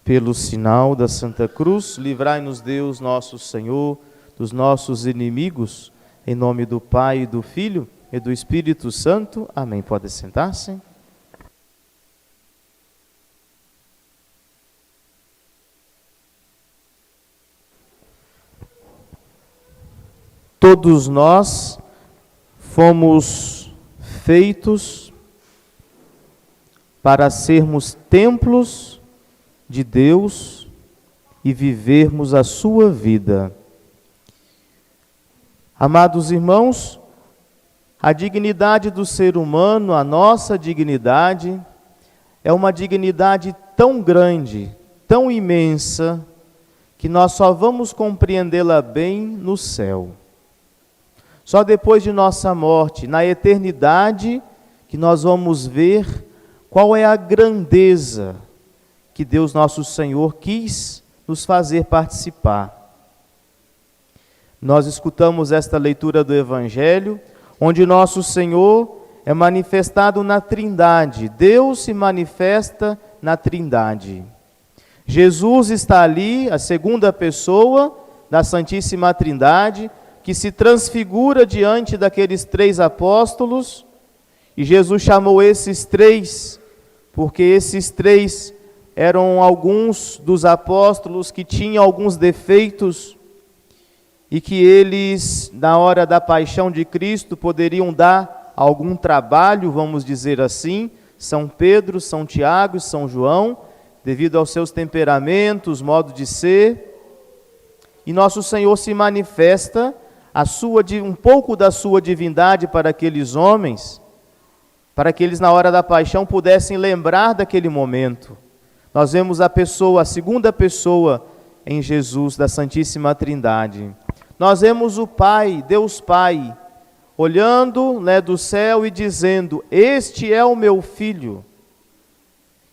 Pelo sinal da Santa Cruz, livrai-nos Deus, nosso Senhor, dos nossos inimigos, em nome do Pai, e do Filho e do Espírito Santo. Amém. Pode sentar-se. Todos nós fomos feitos para sermos templos de Deus e vivermos a sua vida. Amados irmãos, a dignidade do ser humano, a nossa dignidade, é uma dignidade tão grande, tão imensa, que nós só vamos compreendê-la bem no céu. Só depois de nossa morte, na eternidade, que nós vamos ver qual é a grandeza que Deus nosso Senhor quis nos fazer participar. Nós escutamos esta leitura do Evangelho, onde nosso Senhor é manifestado na Trindade. Deus se manifesta na Trindade. Jesus está ali, a segunda pessoa da Santíssima Trindade, que se transfigura diante daqueles três apóstolos, e Jesus chamou esses três, porque esses três eram alguns dos apóstolos que tinham alguns defeitos e que eles, na hora da paixão de Cristo, poderiam dar algum trabalho, vamos dizer assim. São Pedro, São Tiago e São João, devido aos seus temperamentos, modo de ser. E nosso Senhor se manifesta um pouco da sua divindade para aqueles homens, para que eles, na hora da paixão, pudessem lembrar daquele momento. Nós vemos a segunda pessoa em Jesus, da Santíssima Trindade. Nós vemos o Pai, Deus Pai, olhando do céu e dizendo: este é o meu Filho.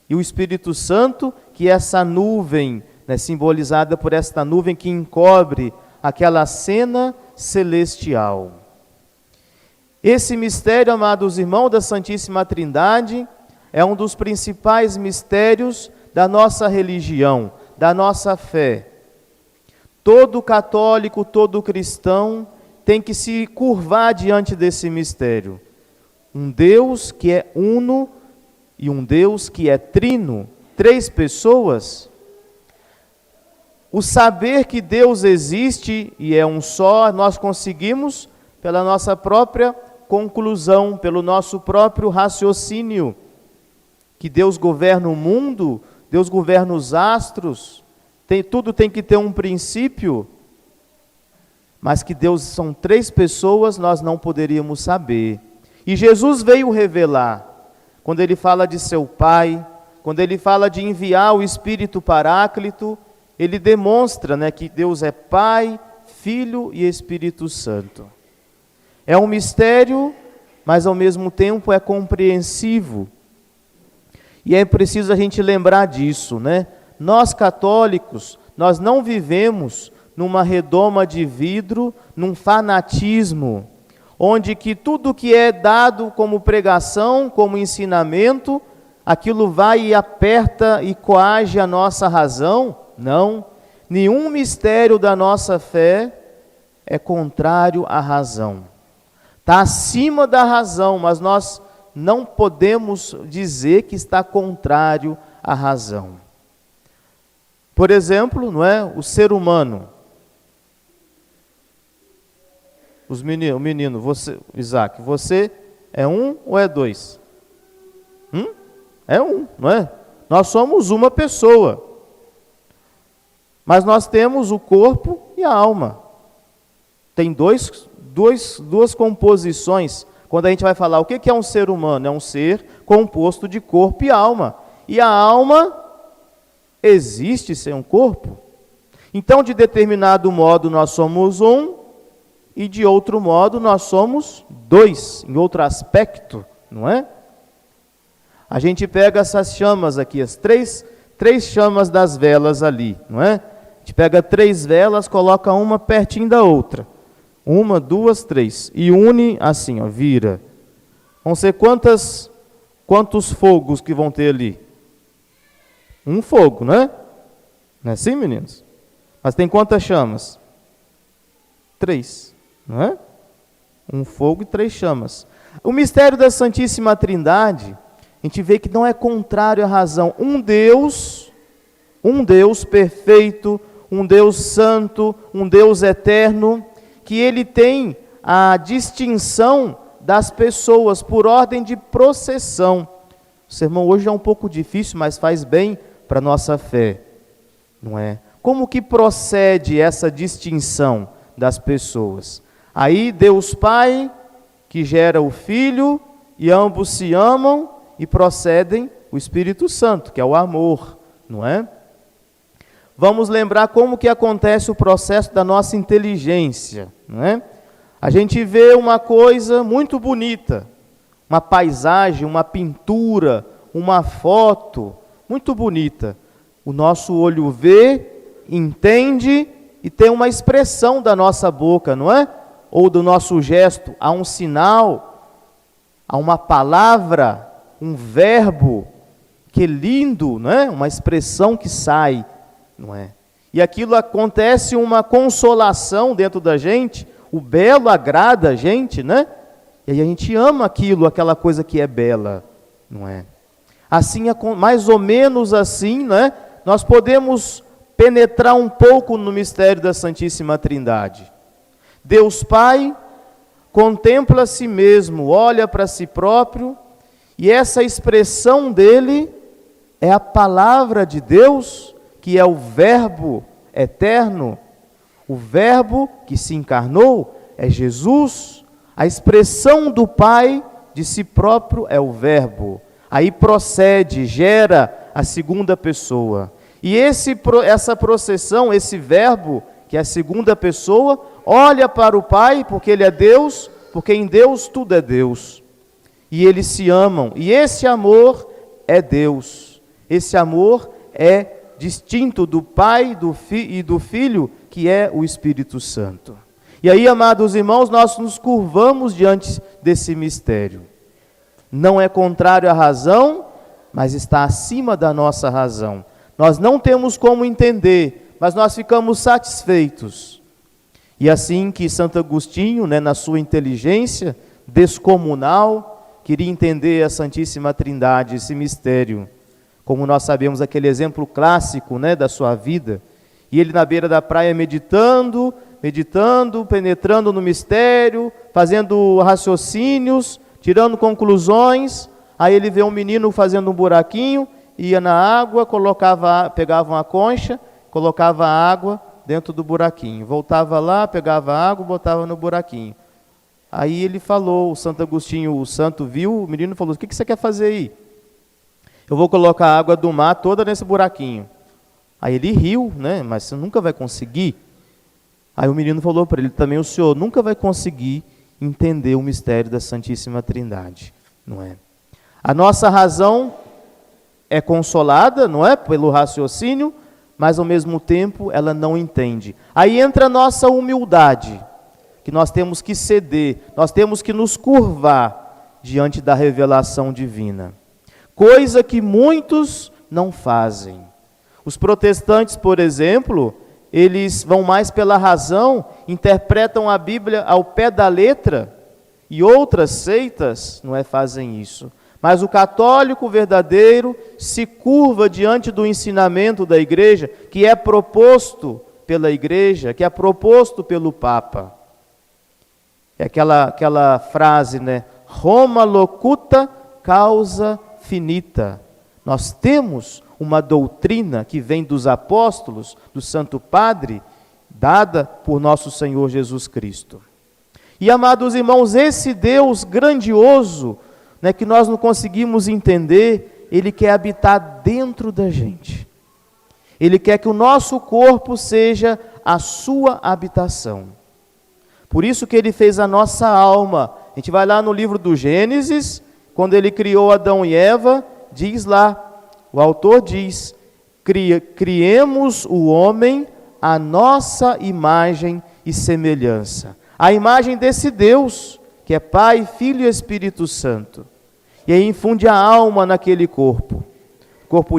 E o Espírito Santo, que é essa nuvem, simbolizada por esta nuvem que encobre aquela cena celestial. Esse mistério, amados irmãos, da Santíssima Trindade, é um dos principais mistérios da nossa religião, da nossa fé. Todo católico, todo cristão tem que se curvar diante desse mistério. Um Deus que é uno e um Deus que é trino, três pessoas. O saber que Deus existe e é um só, nós conseguimos pela nossa própria conclusão, pelo nosso próprio raciocínio, que Deus governa o mundo, Deus governa os astros, tudo tem que ter um princípio, mas que Deus são três pessoas, nós não poderíamos saber. E Jesus veio revelar, quando Ele fala de seu Pai, quando Ele fala de enviar o Espírito Paráclito, Ele demonstra que Deus é Pai, Filho e Espírito Santo. É um mistério, mas ao mesmo tempo é compreensivo. E é preciso a gente lembrar disso, Nós católicos, nós não vivemos numa redoma de vidro, num fanatismo, onde que tudo que é dado como pregação, como ensinamento, aquilo vai e aperta e coage a nossa razão. Não, nenhum mistério da nossa fé é contrário à razão. Está acima da razão, mas nós não podemos dizer que está contrário à razão. Por exemplo, o ser humano. O menino, você, Isaac, você é um ou é dois? É um, não é? Nós somos uma pessoa. Mas nós temos o corpo e a alma. Tem duas composições. Quando a gente vai falar o que é um ser humano, é um ser composto de corpo e alma. E a alma existe sem um corpo. Então, de determinado modo, nós somos um, e de outro modo, nós somos dois, em outro aspecto, não é? A gente pega essas chamas aqui, as três chamas das velas ali, não é? A gente pega 3 velas, coloca uma pertinho da outra. 1, 2, 3. E une assim, vira. Vão ser quantos fogos que vão ter ali? Um fogo, né? Não é assim, meninos? Mas tem quantas chamas? 3, não é? Um fogo e 3 chamas. O mistério da Santíssima Trindade, a gente vê que não é contrário à razão. Um Deus perfeito, um Deus santo, um Deus eterno, que ele tem a distinção das pessoas por ordem de processão. O sermão hoje é um pouco difícil, mas faz bem para a nossa fé, não é? Como que procede essa distinção das pessoas? Aí Deus Pai, que gera o Filho, e ambos se amam, e procedem o Espírito Santo, que é o amor, não é? Vamos lembrar como que acontece o processo da nossa inteligência, não é? A gente vê uma coisa muito bonita, uma paisagem, uma pintura, uma foto muito bonita. O nosso olho vê, entende e tem uma expressão da nossa boca, não é? Ou do nosso gesto, há um sinal, há uma palavra, um verbo, que lindo, não é? Uma expressão que sai, não é? E aquilo acontece uma consolação dentro da gente, o belo agrada a gente, né? E aí a gente ama aquilo, aquela coisa que é bela, não é? Assim, mais ou menos assim, né? Nós podemos penetrar um pouco no mistério da Santíssima Trindade. Deus Pai contempla a si mesmo, olha para si próprio, e essa expressão dele é a palavra de Deus, que é o Verbo eterno, o Verbo que se encarnou é Jesus, a expressão do Pai de si próprio é o Verbo. Aí procede, gera a segunda pessoa. E essa processão, esse Verbo, que é a segunda pessoa, olha para o Pai, porque Ele é Deus, porque em Deus tudo é Deus. E eles se amam, e esse amor é Deus. Esse amor é distinto do Pai e do Filho, que é o Espírito Santo. E aí, amados irmãos, nós nos curvamos diante desse mistério. Não é contrário à razão, mas está acima da nossa razão. Nós não temos como entender, mas nós ficamos satisfeitos. E assim que Santo Agostinho, na sua inteligência descomunal, queria entender a Santíssima Trindade, esse mistério. Como nós sabemos, aquele exemplo clássico, da sua vida. E ele na beira da praia meditando, penetrando no mistério, fazendo raciocínios, tirando conclusões. Aí ele vê um menino fazendo um buraquinho, ia na água, pegava uma concha, colocava a água dentro do buraquinho. Voltava lá, pegava a água, botava no buraquinho. Aí ele falou, o Santo Agostinho, o santo viu, o menino falou: o que você quer fazer aí? Eu vou colocar a água do mar toda nesse buraquinho. Aí ele riu, mas você nunca vai conseguir. Aí o menino falou para ele: também o senhor nunca vai conseguir entender o mistério da Santíssima Trindade, não é? A nossa razão é consolada, não é? Pelo raciocínio, mas ao mesmo tempo ela não entende. Aí entra a nossa humildade, que nós temos que ceder, nós temos que nos curvar diante da revelação divina. Coisa que muitos não fazem. Os protestantes, por exemplo, eles vão mais pela razão, interpretam a Bíblia ao pé da letra, e outras seitas não fazem isso. Mas o católico verdadeiro se curva diante do ensinamento da igreja, que é proposto pela igreja, que é proposto pelo Papa. É aquela frase, Roma locuta causa finita. Nós temos uma doutrina que vem dos apóstolos, do Santo Padre, dada por nosso Senhor Jesus Cristo. E, amados irmãos, esse Deus grandioso, que nós não conseguimos entender, Ele quer habitar dentro da gente. Ele quer que o nosso corpo seja a sua habitação. Por isso que Ele fez a nossa alma. A gente vai lá no livro do Gênesis, quando Ele criou Adão e Eva, diz lá, o autor diz: criemos o homem à nossa imagem e semelhança. A imagem desse Deus, que é Pai, Filho e Espírito Santo. E aí infunde a alma naquele corpo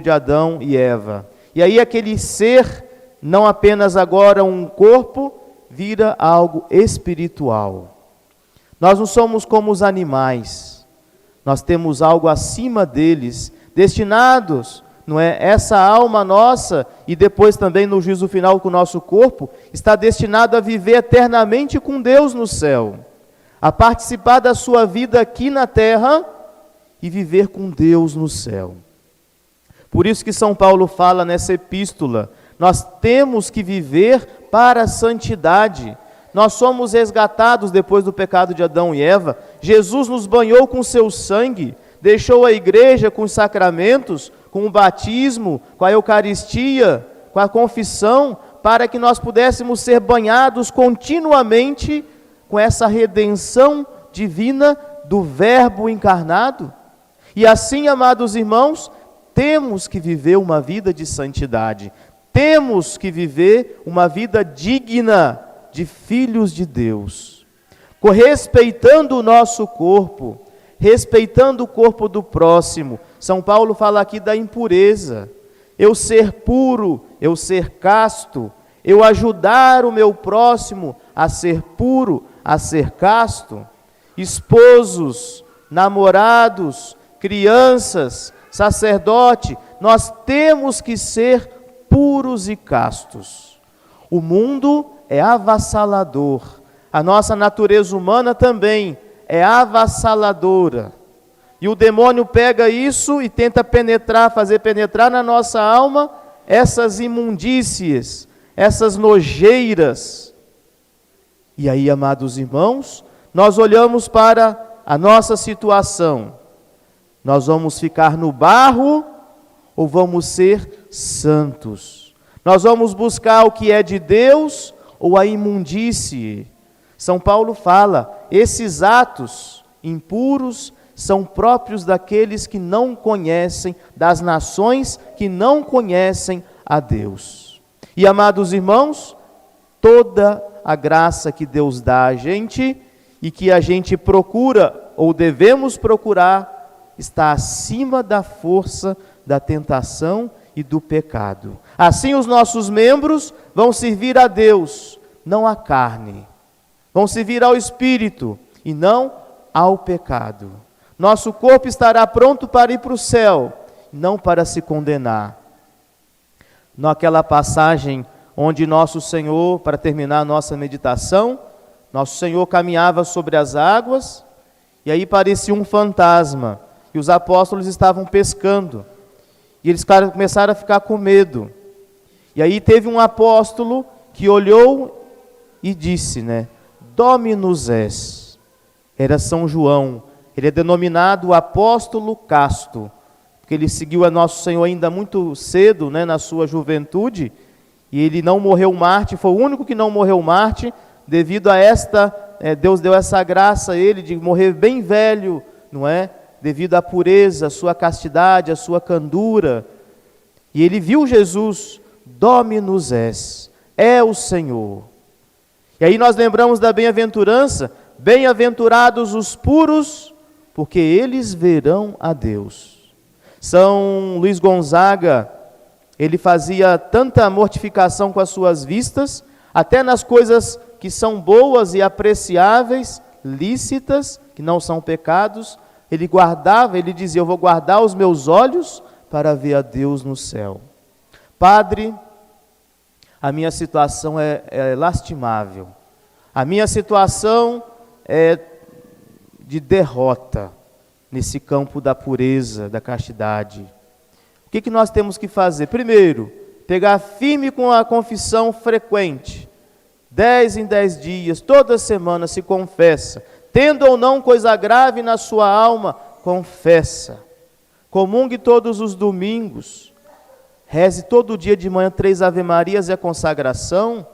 de Adão e Eva. E aí aquele ser, não apenas agora um corpo, vira algo espiritual. Nós não somos como os animais, nós temos algo acima deles, destinados, não é? Essa alma nossa, e depois também no juízo final com o nosso corpo, está destinado a viver eternamente com Deus no céu, a participar da sua vida aqui na terra e viver com Deus no céu. Por isso que São Paulo fala nessa epístola, nós temos que viver para a santidade. Nós somos resgatados depois do pecado de Adão e Eva. Jesus nos banhou com seu sangue, deixou a igreja com os sacramentos, com o batismo, com a Eucaristia, com a confissão, para que nós pudéssemos ser banhados continuamente com essa redenção divina do Verbo encarnado. E assim, amados irmãos, temos que viver uma vida de santidade, temos que viver uma vida digna de filhos de Deus, respeitando o nosso corpo, respeitando o corpo do próximo. São Paulo fala aqui da impureza, eu ser puro, eu ser casto, eu ajudar o meu próximo a ser puro, a ser casto. Esposos, namorados, crianças, sacerdote, nós temos que ser puros e castos. O mundo é avassalador, a nossa natureza humana também é avassaladora. E o demônio pega isso e tenta penetrar, fazer penetrar na nossa alma essas imundícies, essas nojeiras. E aí, amados irmãos, nós olhamos para a nossa situação. Nós vamos ficar no barro ou vamos ser santos? Nós vamos buscar o que é de Deus ou a imundície? São Paulo fala, esses atos impuros são próprios daqueles que não conhecem, das nações que não conhecem a Deus. E, amados irmãos, toda a graça que Deus dá a gente e que a gente procura ou devemos procurar está acima da força da tentação e do pecado. Assim os nossos membros vão servir a Deus, não à carne. Vão servir ao Espírito e não ao pecado. Nosso corpo estará pronto para ir para o céu, não para se condenar. Naquela passagem onde nosso Senhor, para terminar a nossa meditação, nosso Senhor caminhava sobre as águas e aí parecia um fantasma. E os apóstolos estavam pescando. E eles começaram a ficar com medo. E aí teve um apóstolo que olhou e disse, Dominus es. Era São João. Ele é denominado apóstolo casto. Porque ele seguiu a nosso Senhor ainda muito cedo, na sua juventude. E ele não morreu mártir. Foi o único que não morreu mártir. Devido a Deus deu essa graça a ele de morrer bem velho, não é? Devido à pureza, à sua castidade, à sua candura. E ele viu Jesus, Dominus es, é o Senhor. E aí nós lembramos da bem-aventurança, bem-aventurados os puros, porque eles verão a Deus. São Luís Gonzaga, ele fazia tanta mortificação com as suas vistas, até nas coisas que são boas e apreciáveis, lícitas, que não são pecados, ele guardava, ele dizia, eu vou guardar os meus olhos para ver a Deus no céu. Padre, a minha situação é lastimável. A minha situação é de derrota nesse campo da pureza, da castidade. O que nós temos que fazer? Primeiro, pegar firme com a confissão frequente. 10 em 10 dias, toda semana se confessa. Tendo ou não coisa grave na sua alma, confessa. Comungue todos os domingos. Reze todo dia de manhã 3 Ave-Marias e a consagração.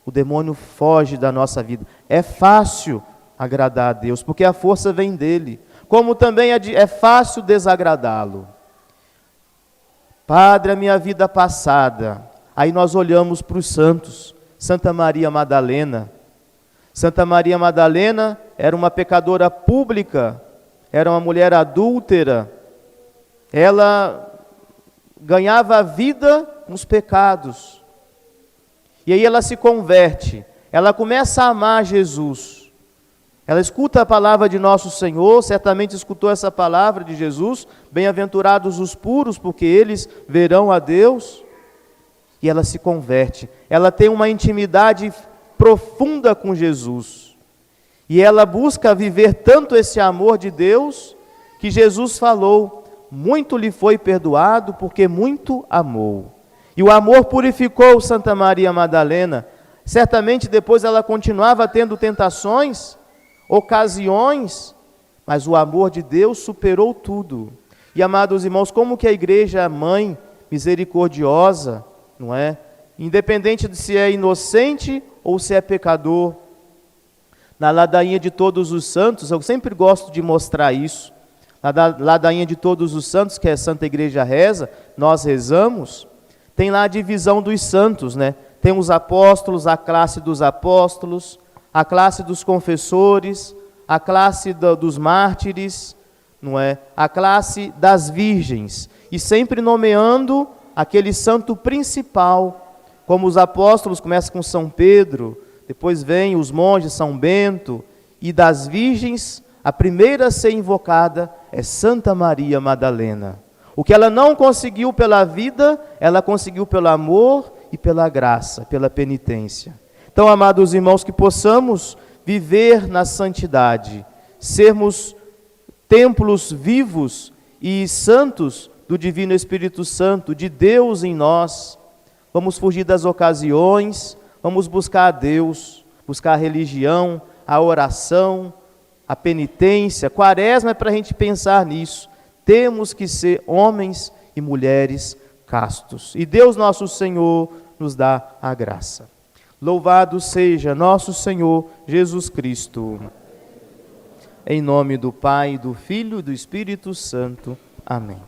O demônio foge da nossa vida. É fácil agradar a Deus, porque a força vem dele. Como também é fácil desagradá-lo. Padre, a minha vida passada. Aí nós olhamos para os santos. Santa Maria Madalena. Santa Maria Madalena era uma pecadora pública, era uma mulher adúltera. Ela ganhava a vida com os pecados. E aí ela se converte, ela começa a amar Jesus. Ela escuta a palavra de nosso Senhor, certamente escutou essa palavra de Jesus, bem-aventurados os puros, porque eles verão a Deus. E ela se converte, ela tem uma intimidade profunda com Jesus. E ela busca viver tanto esse amor de Deus, que Jesus falou, muito lhe foi perdoado, porque muito amou. E o amor purificou Santa Maria Madalena. Certamente depois ela continuava tendo tentações, ocasiões, mas o amor de Deus superou tudo. E, amados irmãos, como que a igreja é mãe misericordiosa, não é? Independente de se é inocente ou se é pecador. Na ladainha de todos os santos, eu sempre gosto de mostrar isso. Na ladainha de todos os santos, que a Santa Igreja reza, nós rezamos, tem lá a divisão dos santos, né? Tem os apóstolos, a classe dos apóstolos, a classe dos confessores, a classe dos mártires, não é? A classe das virgens, e sempre nomeando aquele santo principal, como os apóstolos começam com São Pedro, depois vem os monges, São Bento, e das virgens, a primeira a ser invocada é Santa Maria Madalena. O que ela não conseguiu pela vida, ela conseguiu pelo amor e pela graça, pela penitência. Então, amados irmãos, que possamos viver na santidade, sermos templos vivos e santos do Divino Espírito Santo, de Deus em nós. Vamos fugir das ocasiões, vamos buscar a Deus, buscar a religião, a oração, a penitência. Quaresma é para a gente pensar nisso. Temos que ser homens e mulheres castos. E Deus nosso Senhor nos dá a graça. Louvado seja nosso Senhor Jesus Cristo. Em nome do Pai, do Filho e do Espírito Santo. Amém.